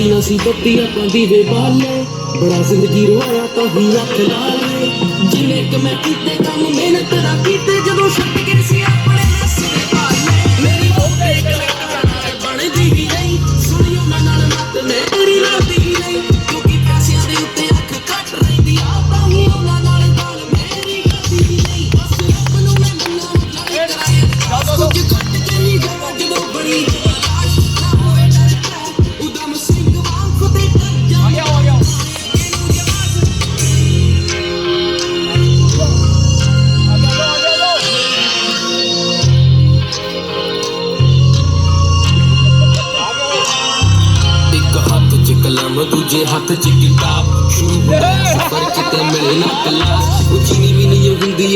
ਜਲਦੀਆਂ ਸੀ ਬੱਤੀਆਂ ਪਾਉਂਦੀ ਵੇ ਬਾਲੇ ਬੜਾ ਜ਼ਿੰਦਗੀ ਰੋਇਆ ਤਾਂ ਹੀ ਅੱਖ ਲਾ ਲੈ ਜਿਵੇਂ ਕਿ ਮੈਂ ਕੀਤੇ ਕੰਮ ਮਿਹਨਤ ਨਾ ਕੀਤੇ ਜਦੋਂ ਛੱਡ ਕੇ ਸੀ ਆਪਣੇ ਰਸਤੇ ਪਾਲੇ ਮੇਰੀ ਬੋਤੇ ਕਲੈਕਟਰ ਬਣਦੀ ਹੀ ਨਹੀਂ ਸੁਣੀ ਉਹਨਾਂ ਨਾਲ ਮੱਤ ਮੇਰੀ ਰਾਤੀ ਹੀ ਨਹੀਂ ਕਿਉਂਕਿ ਪੈਸਿਆਂ ਦੇ ਉੱਤੇ ਅੱਖ ਕੱਟ ਰਹਿੰਦੀ ਆ ਤਾਂ ਹੀ ਉਹਨਾਂ ਨਾਲ ਗੱਲ ਮੇਰੀ ਕਰਦੀ ਹੀ ਨਹੀਂ ਬਸ ਰੱਬ ਨੂੰ ਮੈਂ ਮੰਨਾਂ ਲੜੇ ਕਰਾਇਆ ਕੁਝ ਕੱਟ ਕੇ ਨਹੀਂ ਜਾਵਾਂ ਜਦੋਂ ਬਣੀ ਕਲਮ ਦੂਜੇ ਹੱਥ 'ਚ ਕਿਤਾਬ ਸ਼ੁਰੂ ਸਫਰ ਕਿਤੇ ਮਿਲੇ ਨਾ ਕਲਾਸ ਉਹ ਚੀਨੀ ਵੀ ਨਹੀਂ ਹੁੰਦੀ